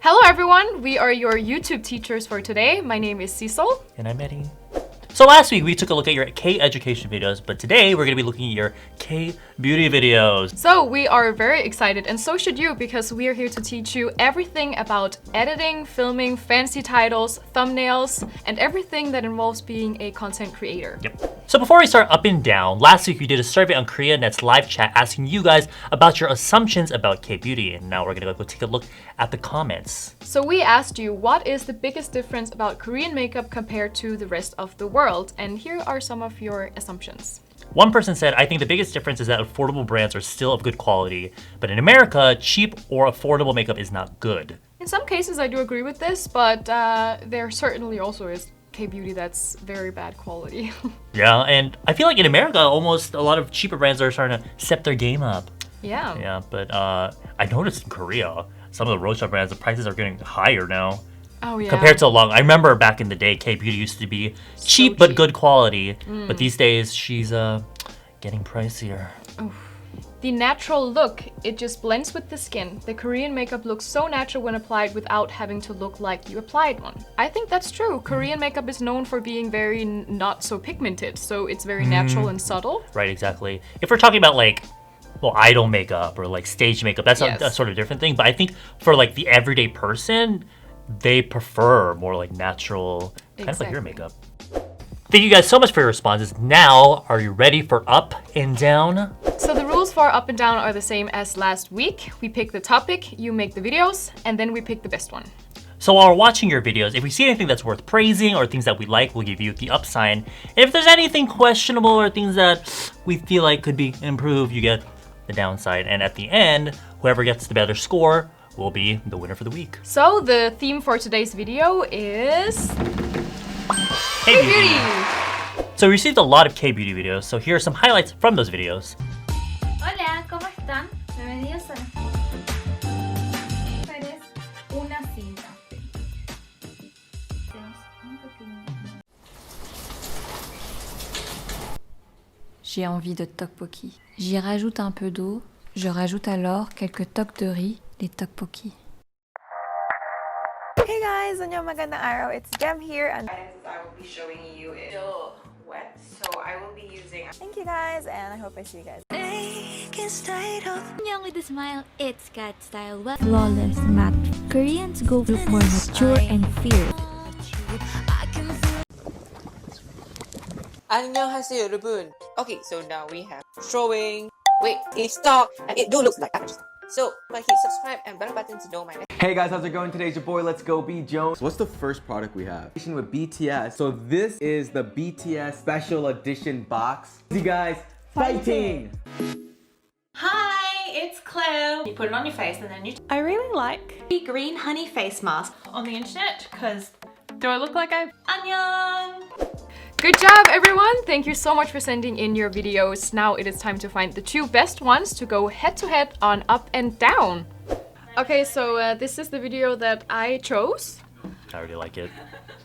Hello everyone, we are your YouTube teachers for today. My name is Sissel. And I'm Eddie. So last week we took a look at your K-education videos, but today we're going to be looking at your K-beauty videos. So we are very excited, and so should you, because we are here to teach you everything about editing, filming, fancy titles, thumbnails, and everything that involves being a content creator. Yep. So before we start up and down, last week we did a survey on KoreaNet's live chat asking you guys about your assumptions about K-beauty, and now we're going to go take a look at the comments. So we asked you, what is the biggest difference about Korean makeup compared to the rest of the world? And here are some of your assumptions. One person said, I think the biggest difference is that affordable brands are still of good quality, but in America, cheap or affordable makeup is not good. In some cases, I do agree with this, but there certainly also is K-beauty that's very bad quality. Yeah, and I feel like in America, almost a lot of cheaper brands are starting to step their game up. Yeah. Yeah, but I noticed in Korea, some of the roadshow brands, the prices are getting higher now. Oh yeah. Compared to I remember back in the day, K-beauty used to be cheap but good quality. But these days, she's getting pricier. Oof. The natural look, it just blends with the skin. The Korean makeup looks so natural when applied without having to look like you applied one. I think that's true. Korean makeup is known for being very not so pigmented, so it's very natural and subtle. Right, exactly. If we're talking about idol makeup or stage makeup, that's a sort of different thing. But I think for the everyday person, they prefer more natural, kind of like your makeup. Thank you guys so much for your responses. Now, are you ready for up and down? So the rules for up and down are the same as last week. We pick the topic, you make the videos, and then we pick the best one. So while we're watching your videos, if we see anything that's worth praising or things that we like, we'll give you the up sign. And if there's anything questionable or things that we feel like could be improved, you get the downside. And at the end, whoever gets the better score will be the winner for the week. So the theme for today's video is K-beauty. So we received a lot of K-beauty videos, so here are some highlights from those videos. Hola, ¿cómo están? Bienvenidos a Eres una cinta. J'ai envie de tteokbokki. J'y rajoute un peu d'eau. Je rajoute alors quelques toques de riz, les tteokbokki. Hey guys, 안녕 magandang araw. It's Jem here, and I will be showing you it still wet, so I will be using. Thank you guys, and I hope I see you guys. Young with a smile, it's got style. Flawless matte. Koreans go for more mature and fierce. 안녕하세요 여러분. Okay, so now we have showing. Wait, it's stock and it do look like that. So, hit subscribe and bell button to know my next. Hey guys, how's it going? Today's your boy, Let's Go B Jones. What's the first product we have? With BTS. So this is the BTS special edition box. You guys, fighting! Hi, it's Claire. You put it on your face and then you I really like the green honey face mask on the internet because do I look like I've annyeong? Good job, everyone! Thank you so much for sending in your videos. Now it is time to find the two best ones to go head-to-head on up and down. Okay, so this is the video that I chose. I already like it.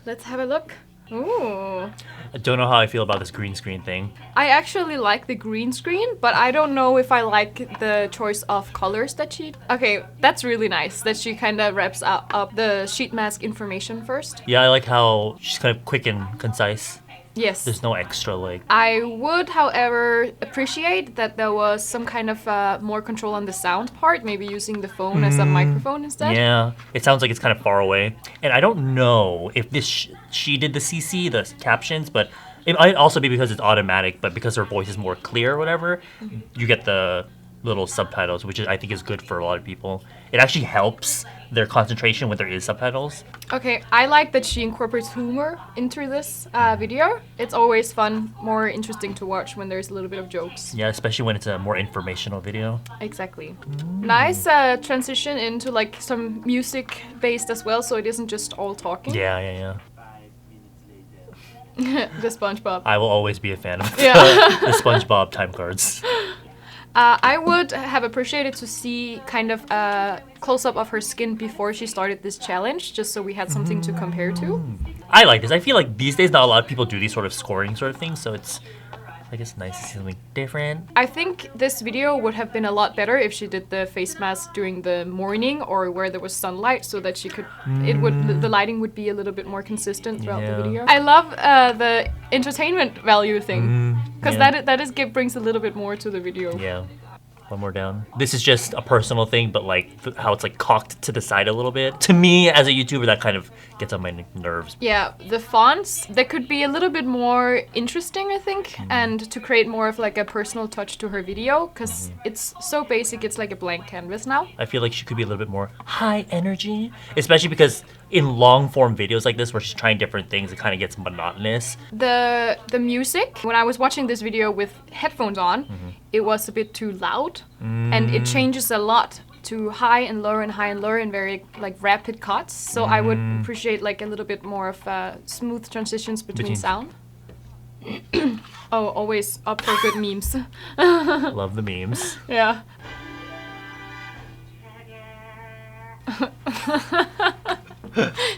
Let's have a look. Ooh. I don't know how I feel about this green screen thing. I actually like the green screen, but I don't know if I like the choice of colors that she... Okay, that's really nice that she kind of wraps up the sheet mask information first. Yeah, I like how she's kind of quick and concise. Yes. There's no extra I would, however, appreciate that there was some kind of more control on the sound part, maybe using the phone as a microphone instead. Yeah, it sounds like it's kind of far away. And I don't know if this she did the CC, the captions, but it might also be because it's automatic, but because her voice is more clear or whatever, you get the little subtitles, which I think is good for a lot of people. It actually helps their concentration when there is subtitles. Okay, I like that she incorporates humor into this video. It's always fun, more interesting to watch when there's a little bit of jokes. Yeah, especially when it's a more informational video. Exactly. Nice transition into some music based as well, so it isn't just all talking. Yeah. The SpongeBob. I will always be a fan of Yeah. the SpongeBob time cards. I would have appreciated to see kind of a close-up of her skin before she started this challenge, just so we had something to compare to. I like this. I feel like these days not a lot of people do these sort of scoring sort of things, so it's Like it's nice to see something different. I think this video would have been a lot better if she did the face mask during the morning or where there was sunlight, so that she could, the lighting would be a little bit more consistent throughout the video. I love the entertainment value thing, because that brings a little bit more to the video. Yeah. One more down. This is just a personal thing, but like how it's like cocked to the side a little bit. To me, as a YouTuber, that kind of gets on my nerves. Yeah, the fonts, they could be a little bit more interesting, I think, and to create more of like a personal touch to her video, because it's so basic, it's like a blank canvas now. I feel like she could be a little bit more high energy, especially because in long form videos like this where she's trying different things, it kind of gets monotonous. The music, when I was watching this video with headphones on, it was a bit too loud, and it changes a lot to high and lower and high and lower in very like rapid cuts. So I would appreciate like a little bit more of smooth transitions between sound. Oh, always up for good memes. Love the memes. Yeah.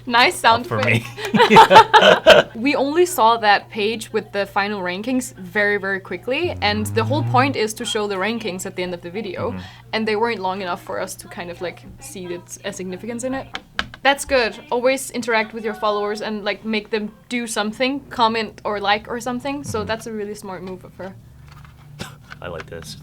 Nice sound for effect. me. We only saw that page with the final rankings very, very quickly, and the whole point is to show the rankings at the end of the video, and they weren't long enough for us to kind of like see its significance in it. That's good. Always interact with your followers and like make them do something, comment or like or something. So that's a really smart move of her. I like this.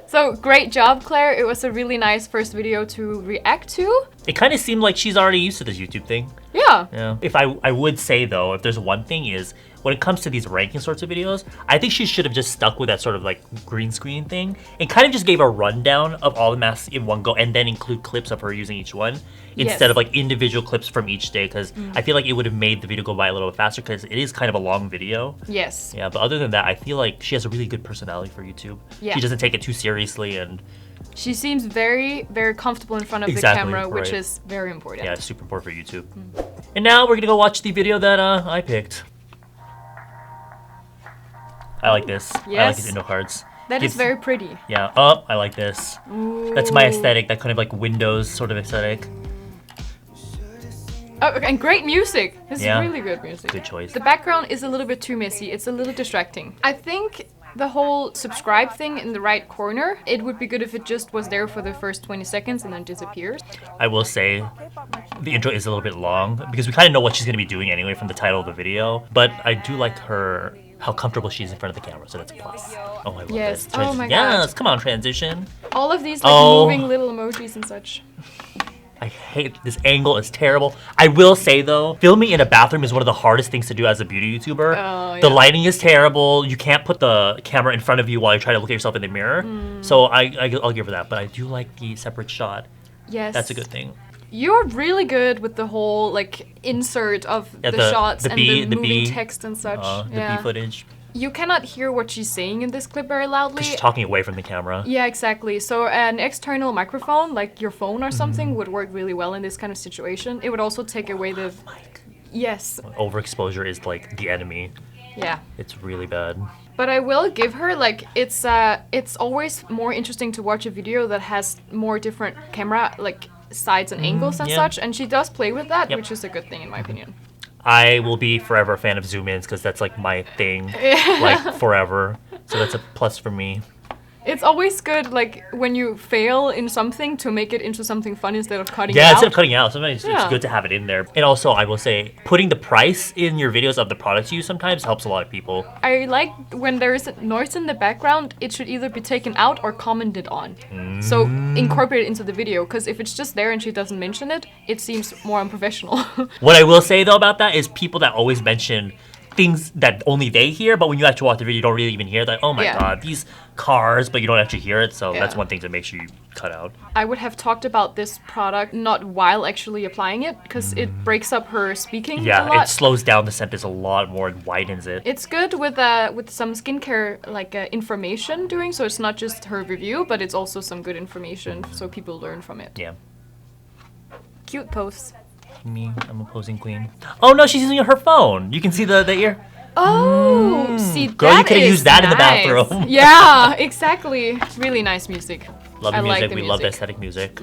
So great job, Claire. It was a really nice first video to react to. It kind of seemed like she's already used to this YouTube thing. Yeah. Yeah. If I would say though, if there's one thing is, when it comes to these ranking sorts of videos, I think she should have just stuck with that sort of like green screen thing and kind of just gave a rundown of all the masks in one go and then include clips of her using each one instead of like individual clips from each day, because I feel like it would have made the video go by a little bit faster because it is kind of a long video. Yes. Yeah, but other than that, I feel like she has a really good personality for YouTube. Yeah. She doesn't take it too seriously and she seems very, very comfortable in front of the camera, which is very important. yeah, it's super important for YouTube. And now we're gonna go watch the video that I picked. I like this. I like Yes. his inno cards. That is very pretty. Yeah. Oh, I like this. That's my aesthetic. That kind of like Windows sort of aesthetic. Oh, and great music. It's Yeah. really good music. Good choice. The background is a little bit too messy. It's a little distracting. I think the whole subscribe thing in the right corner, it would be good if it just was there for the first 20 seconds and then disappears. I will say the intro is a little bit long because we kind of know what she's going to be doing anyway from the title of the video. But I do like how comfortable she is in front of the camera, so that's a plus. Oh, I love Yes. this. Oh my Yes, God. come on, transition. All of these like moving little emojis and such. I hate this angle. It's terrible. I will say though, filming in a bathroom is one of the hardest things to do as a beauty YouTuber. Oh, The yeah. lighting is terrible. You can't put the camera in front of you while you're trying to look at yourself in the mirror. So I'll give her that. But I do like the separate shot. Yes. That's a good thing. You're really good with the whole like insert of Yeah, the shots the and B- the moving B, text and such. The B footage. You cannot hear what she's saying in this clip very loudly. She's talking away from the camera. Yeah, exactly. So an external microphone, like your phone or something, would work really well in this kind of situation. It would also take away the... Yes. Overexposure is like the enemy. Yeah. It's really bad. But I will give her, like, it's always more interesting to watch a video that has more different camera, like, sides and angles and such. And she does play with that, which is a good thing in my opinion. I will be forever a fan of zoom ins because that's like my thing, like forever. So that's a plus for me. It's always good, like, when you fail in something to make it into something fun instead of cutting it Yeah, out. instead of cutting out, sometimes it's Yeah. good to have it in there. And also, I will say, putting the price in your videos of the products you use sometimes helps a lot of people. I like when there is noise in the background, it should either be taken out or commented on. So incorporate it into the video, because if it's just there and she doesn't mention it, it seems more unprofessional. What I will say though about that is people that always mention things that only they hear, but when you actually watch the video, you don't really even hear that. Oh my God, these cars, but you don't actually hear it. So that's one thing to make sure you cut out. I would have talked about this product not while actually applying it, because it breaks up her speaking a Yeah, lot. it slows down the sentence a lot more and widens it. It's good with some skincare like information doing, so it's not just her review, but it's also some good information, so people learn from it. Yeah. Cute posts. Me, I'm a posing queen. Oh no, she's using her phone. You can see the ear. Oh, see, Girl, you that could have is used that in the nice. bathroom. Yeah, exactly. Really nice music. Love the I music. like the We love the music. aesthetic music.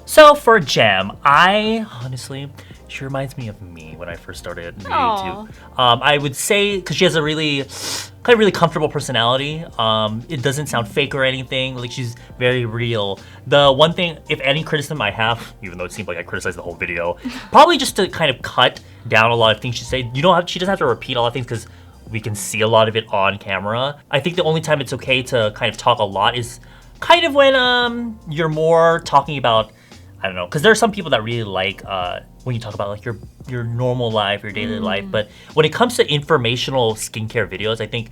So for Jam, I honestly She reminds me of me when I first started Aw. YouTube. I would say because she has a really comfortable personality. It doesn't sound fake or anything. Like she's very real. The one thing, if any criticism I have, even though it seemed like I criticized the whole video, probably just to kind of cut down a lot of things she said. She doesn't have to repeat a lot of things because we can see a lot of it on camera. I think the only time it's okay to kind of talk a lot is kind of when you're more talking about, I don't know, because there are some people that really like when you talk about like your normal life, your daily life. But when it comes to informational skincare videos, I think,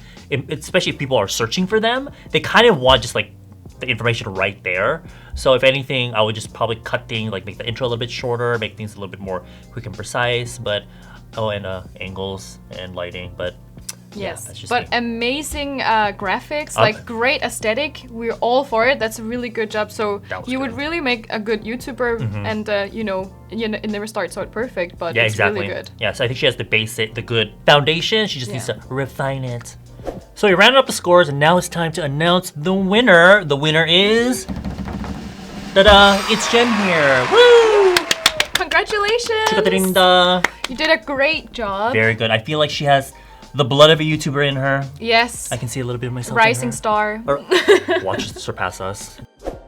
especially if people are searching for them, they kind of want just like the information right there. So if anything, I would just probably cut things, like make the intro a little bit shorter, make things a little bit more quick and precise. But and angles and lighting. But Yes, yeah, that's just but me. amazing graphics, like great aesthetic. We're all for it. That's a really good job. So you would really make a good YouTuber, and it never starts out perfect, but it's really good. Yeah, so I think she has the good foundation. She just needs to refine it. So we rounded up the scores, and now it's time to announce the winner. The winner is, ta-da! It's Jen here. Woo! Congratulations! 축하드립니다. You did a great job. Very good. I feel like she has the blood of a YouTuber in her. Yes. I can see a little bit of myself Rising in her. star. Or watch us surpass us.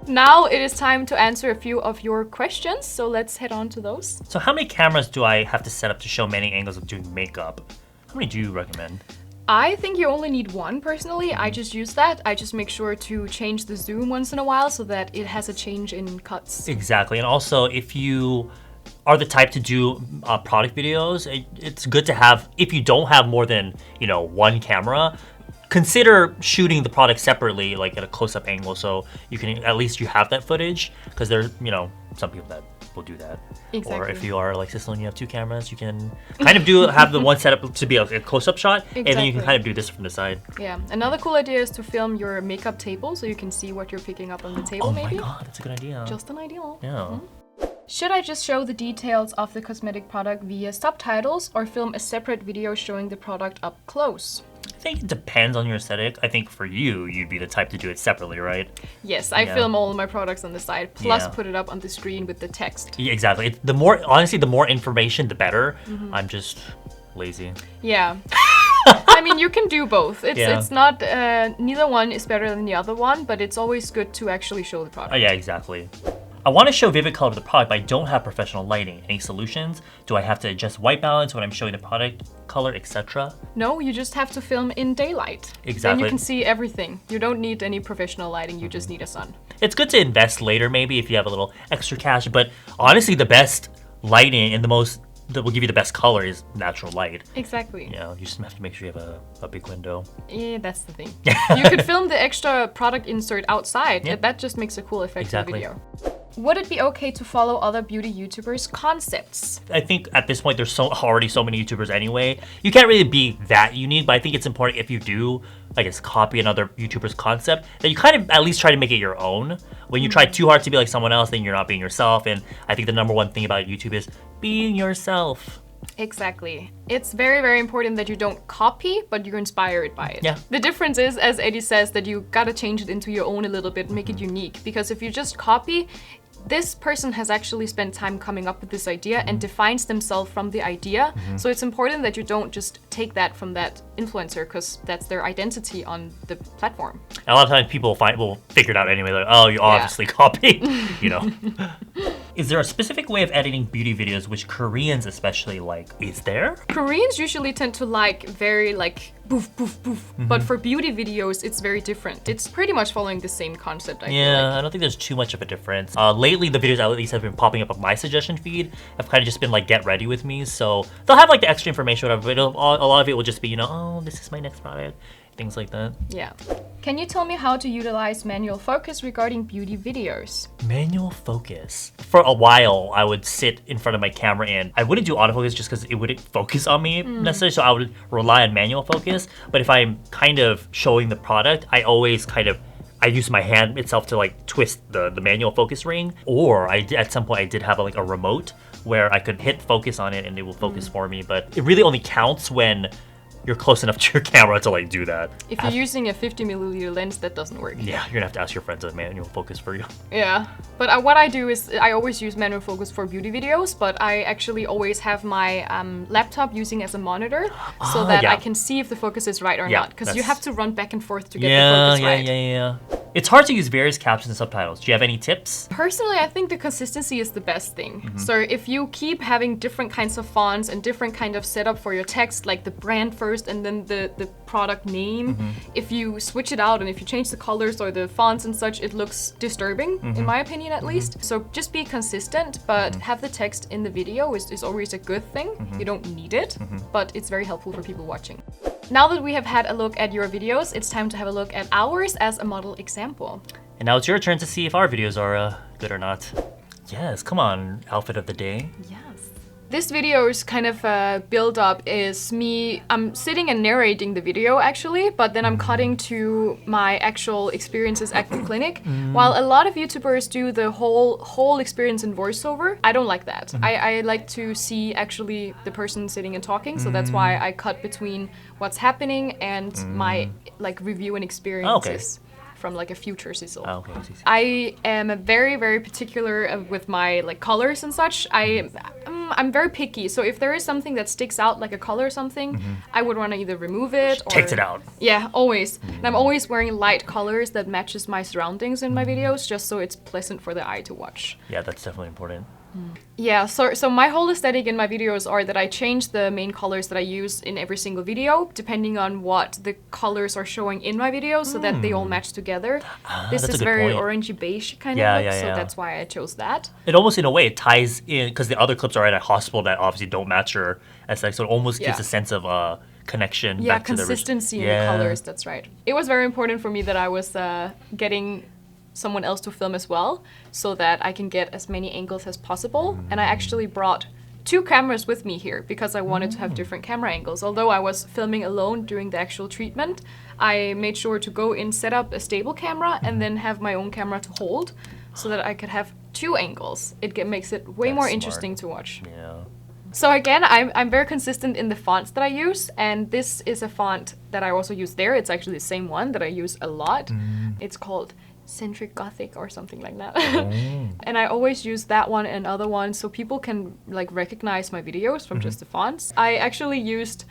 Now it is time to answer a few of your questions, so let's head on to those. So how many cameras do I have to set up to show many angles of doing makeup? How many do you recommend? I think you only need one personally. I just use that. I just make sure to change the zoom once in a while so that it has a change in cuts. Exactly. And also, if you are the type to do product videos, it's good to have, if you don't have more than, one camera, consider shooting the product separately, like at a close-up angle, so you can, at least you have that footage, because there's, some people that will do that. Exactly. Or if you are like Sissel and you have two cameras, you can kind of have the one set up to be a close-up shot, and then you can kind of do this from the side. Yeah. Another cool idea is to film your makeup table so you can see what you're picking up on the table, maybe. Oh my god, that's a good idea. Just an idea. Yeah. Should I just show the details of the cosmetic product via subtitles or film a separate video showing the product up close? I think it depends on your aesthetic. I think for you, you'd be the type to do it separately, right? Yes, I film all my products on the side, plus put it up on the screen with the text. Yeah, exactly. The more information, the better. I'm just lazy. Yeah. I mean, you can do both. It's not, neither one is better than the other one, but it's always good to actually show the product. Yeah, exactly. I want to show vivid color to the product, but I don't have professional lighting. Any solutions? Do I have to adjust white balance when I'm showing the product color, etc.? No, you just have to film in daylight. Exactly. Then you can see everything. You don't need any professional lighting, you just need a sun. It's good to invest later, maybe, if you have a little extra cash, but honestly, the best lighting and that will give you the best color is natural light. Exactly. You just have to make sure you have a big window. Yeah, that's the thing. You could film the extra product insert outside. Yeah. That just makes a cool effect in the Exactly. video. Would it be okay to follow other beauty YouTubers' concepts? I think at this point there's already so many YouTubers anyway. You can't really be that unique, but I think it's important if you do, I guess, copy another YouTuber's concept, that you kind of at least try to make it your own. When you try too hard to be like someone else, then you're not being yourself. And I think the number one thing about YouTube is being yourself. Exactly. It's very, very important that you don't copy, but you're inspired by it. Yeah. The difference is, as Eddie says, that you gotta change it into your own a little bit, make it unique. Because if you just copy, this person has actually spent time coming up with this idea and defines themselves from the idea. So it's important that you don't just take that from that influencer, because that's their identity on the platform. And a lot of times people will figure it out anyway, like, oh, you obviously copied, Is there a specific way of editing beauty videos which Koreans especially like? Is there? Koreans usually tend to like very like boof, boof, boof. But for beauty videos, it's very different. It's pretty much following the same concept, I feel like. I don't think there's too much of a difference. Lately, the videos at least have been popping up on my suggestion feed. Have kind of just been like, get ready with me. So they'll have like the extra information, whatever, but a lot of it will just be, oh, this is my next product. Things like that. Yeah. Can you tell me how to utilize manual focus regarding beauty videos? Manual focus. For a while, I would sit in front of my camera and I wouldn't do autofocus just because it wouldn't focus on me necessarily, so I would rely on manual focus. But if I'm kind of showing the product, I always I use my hand itself to like twist the manual focus ring. Or at some point I did have a remote where I could hit focus on it and it will focus for me. But it really only counts when you're close enough to your camera to like do that. If you're using a 50mm lens, that doesn't work. Yeah, you're gonna have to ask your friends to manual focus for you. Yeah, but what I do is I always use manual focus for beauty videos, but I actually always have my laptop using as a monitor so that I can see if the focus is right or not, because you have to run back and forth to get the focus right. Yeah. It's hard to use various captions and subtitles. Do you have any tips? Personally, I think the consistency is the best thing. So if you keep having different kinds of fonts and different kind of setup for your text, like the brand first and then the product name, if you switch it out and if you change the colors or the fonts and such, it looks disturbing, in my opinion at least. So just be consistent, but have the text in the video is always a good thing. You don't need it, but it's very helpful for people watching. Now that we have had a look at your videos, it's time to have a look at ours as a model example. And now it's your turn to see if our videos are good or not. Yes, come on, outfit of the day. Yes. This video's kind of build up is I'm sitting and narrating the video actually, but then I'm cutting to my actual experiences at the clinic. While a lot of YouTubers do the whole experience in voiceover, I don't like that. I like to see actually the person sitting and talking, so that's why I cut between what's happening and my like review and experiences. From like a future Sissel. I am very, very particular with my like colors and such. I'm very picky, so if there is something that sticks out like a color or something, I would want to either remove it or takes it out. Yeah, always. And I'm always wearing light colors that matches my surroundings in my videos, just so it's pleasant for the eye to watch. Yeah, that's definitely important. Yeah, so my whole aesthetic in my videos are that I change the main colors that I use in every single video, depending on what the colors are showing in my video, so that they all match together. This is very orangey beige kind of look, so that's why I chose that. It almost, in a way, it ties in, because the other clips are at a hospital that obviously don't match your aesthetic, so it almost gives a sense of connection. Yeah, consistency in the colors, that's right. It was very important for me that I was getting someone else to film as well, so that I can get as many angles as possible. And I actually brought 2 cameras with me here because I wanted to have different camera angles. Although I was filming alone during the actual treatment, I made sure to go in, set up a stable camera, and then have my own camera to hold, so that I could have 2 angles. It makes it way more interesting to watch. Yeah. So again, I'm very consistent in the fonts that I use, and this is a font that I also use there. It's actually the same one that I use a lot. It's called Centric Gothic or something like that. And I always use that one and other ones so people can like recognize my videos from just the fonts. I actually used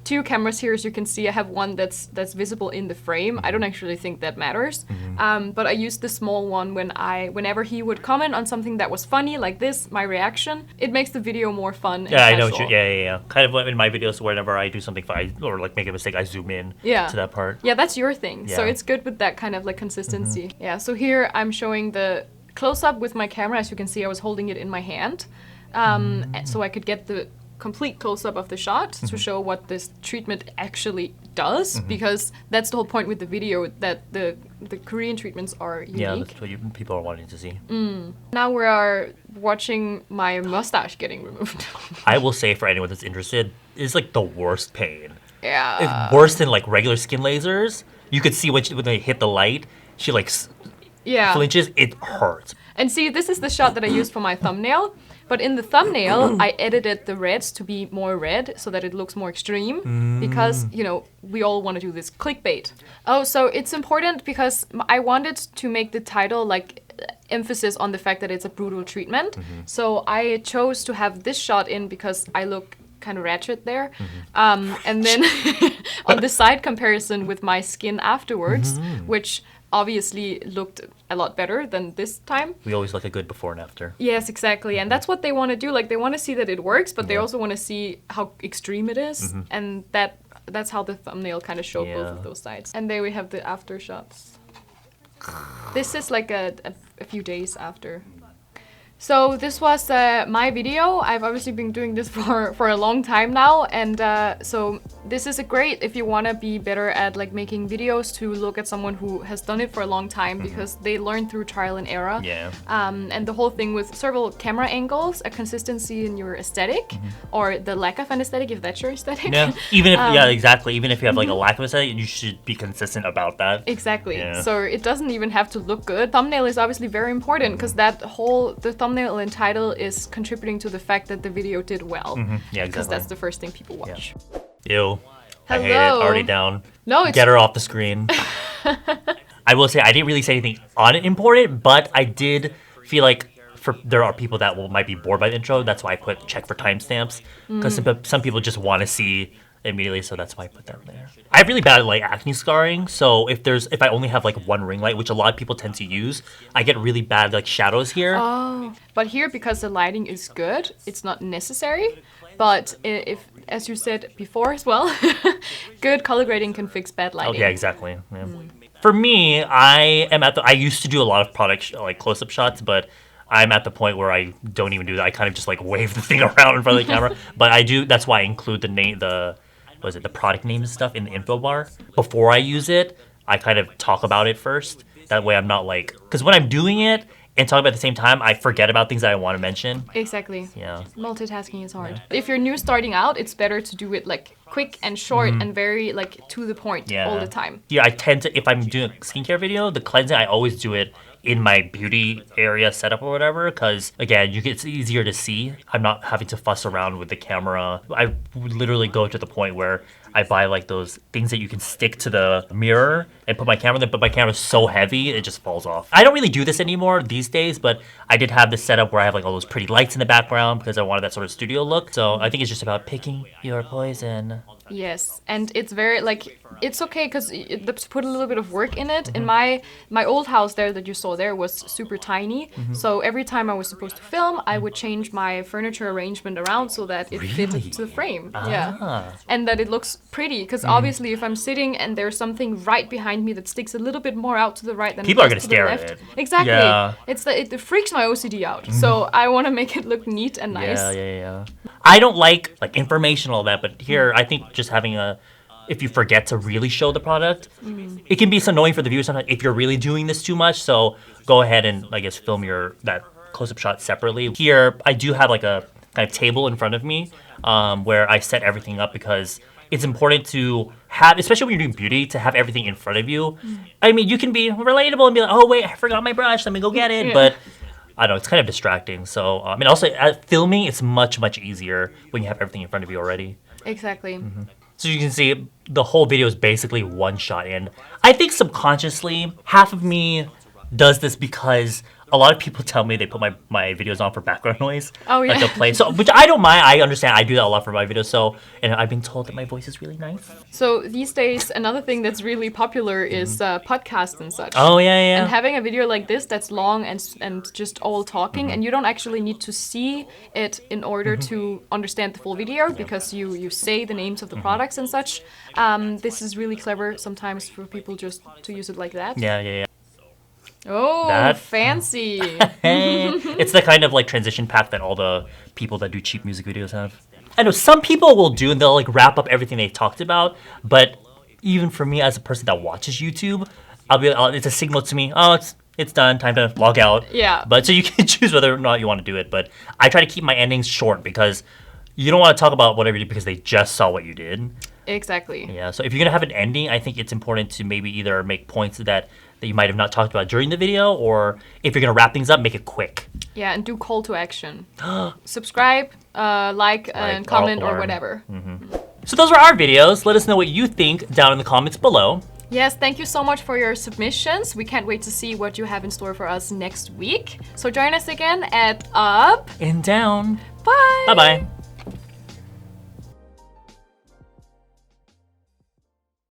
2 cameras here, as you can see. I have one that's visible in the frame. I don't actually think that matters. But I used the small one whenever he would comment on something that was funny, like this, my reaction. It makes the video more fun and I know casual. Yeah. Kind of in my videos, whenever I do something funny or like make a mistake, I zoom in to that part. Yeah, that's your thing. So it's good with that kind of like consistency. Yeah, so here I'm showing the close-up with my camera. As you can see, I was holding it in my hand. So I could get the complete close-up of the shot to show what this treatment actually does, because that's the whole point with the video, that the Korean treatments are unique. Yeah, that's what people are wanting to see. Now we are watching my mustache getting removed. I will say, for anyone that's interested, it's like the worst pain. Yeah. It's worse than like regular skin lasers. You could see when they hit the light, she like flinches. It hurts. And see, this is the shot that I used for my thumbnail. But in the thumbnail, I edited the reds to be more red so that it looks more extreme, because, you know, we all want to do this clickbait. Oh, so it's important because I wanted to make the title like emphasis on the fact that it's a brutal treatment. So I chose to have this shot in because I look kind of ratchet there. And then on the side comparison with my skin afterwards, which obviously looked a lot better than this time. We always like a good before and after. Yes, exactly. And that's what they want to do. Like, they want to see that it works, but they also want to see how extreme it is. And that's how the thumbnail kind of showed both of those sides. And there we have the after shots. This is like a few days after. So this was my video. I've obviously been doing this for a long time now, and so this is a great if you want to be better at like making videos, to look at someone who has done it for a long time, because they learn through trial and error. And the whole thing with several camera angles, a consistency in your aesthetic, or the lack of an aesthetic, if that's your aesthetic. Yeah, even if exactly. Even if you have like a lack of aesthetic, you should be consistent about that. Exactly. So it doesn't even have to look good. Thumbnail is obviously very important, because the thumbnail and title is contributing to the fact that the video did well. Yeah, exactly. Because that's the first thing people watch. Ew. I hate it. Hello. Already down. No, it's Get her off the screen. I will say I didn't really say anything on it important, but I did feel like there are people that might be bored by the intro. That's why I put check for timestamps, because some people just want to see immediately, so that's why I put that there. I have really bad like acne scarring, so if I only have like one ring light, which a lot of people tend to use, I get really bad like shadows here. Oh, but here because the lighting is good, it's not necessary. But if, as you said before as well, good color grading can fix bad lighting. Oh yeah, exactly. Yeah. For me, I used to do a lot of product like close-up shots, but I'm at the point where I don't even do that. I kind of just like wave the thing around in front of the camera. But I do. That's why I include the product name and stuff in the info bar before I use it. I kind of talk about it first. That way I'm not like, because when I'm doing it and talking about it at the same time, I forget about things that I want to mention. Exactly. Yeah. Multitasking is hard. If you're new starting out, it's better to do it like quick and short and very like to the point all the time. Yeah, I tend to, if I'm doing a skincare video, the cleansing, I always do it in my beauty area setup or whatever, because again, it's easier to see. I'm not having to fuss around with the camera. I literally go to the point where I buy like those things that you can stick to the mirror and put my camera there, but my camera's so heavy, it just falls off. I don't really do this anymore these days, but I did have this setup where I have like all those pretty lights in the background because I wanted that sort of studio look. So I think it's just about picking your poison. Yes, and it's very like it's okay because to put a little bit of work in it. In my old house there that you saw there was super tiny, so every time I was supposed to film, I would change my furniture arrangement around so that it fitted to the frame. Yeah, and that it looks pretty. Because obviously, if I'm sitting and there's something right behind me that sticks a little bit more out to the right than people are to gonna the stare left, at it. Exactly. Yeah. It freaks my OCD out. So I want to make it look neat and nice. Yeah. I don't like information all that, but here I think just having if you forget to really show the product, it can be so annoying for the viewer sometimes if you're really doing this too much. So go ahead and I guess film that close-up shot separately. Here I do have like a kind of table in front of me where I set everything up because it's important to have, especially when you're doing beauty, to have everything in front of you. I mean, you can be relatable and be like, oh wait, I forgot my brush, let me go get it. But I don't know, it's kind of distracting. So, and also filming, it's much, much easier when you have everything in front of you already. Exactly. So you can see the whole video is basically one shot in. I think subconsciously, half of me does this because a lot of people tell me they put my videos on for background noise. Oh, yeah. Like they'll play. So, which I don't mind. I understand. I do that a lot for my videos. So, and I've been told that my voice is really nice. So these days, another thing that's really popular is podcasts and such. Oh, yeah. And having a video like this that's long and just all talking, and you don't actually need to see it in order to understand the full video because you say the names of the products and such. This is really clever sometimes for people just to use it like that. Yeah. Oh, fancy. It's the kind of like transition pack that all the people that do cheap music videos have. I know some people will do and they'll like wrap up everything they talked about, but even for me as a person that watches YouTube, it's a signal to me, oh, it's done, time to log out. Yeah. But so you can choose whether or not you want to do it, but I try to keep my endings short because you don't want to talk about whatever you did because they just saw what you did. Exactly. Yeah, so if you're going to have an ending, I think it's important to maybe either make points that you might have not talked about during the video, or if you're going to wrap things up, make it quick. Yeah, and do call to action. Subscribe, like and comment or whatever. So those were our videos. Let us know what you think down in the comments below. Yes, thank you so much for your submissions. We can't wait to see what you have in store for us next week. So join us again at Up and Down. Bye. Bye-bye.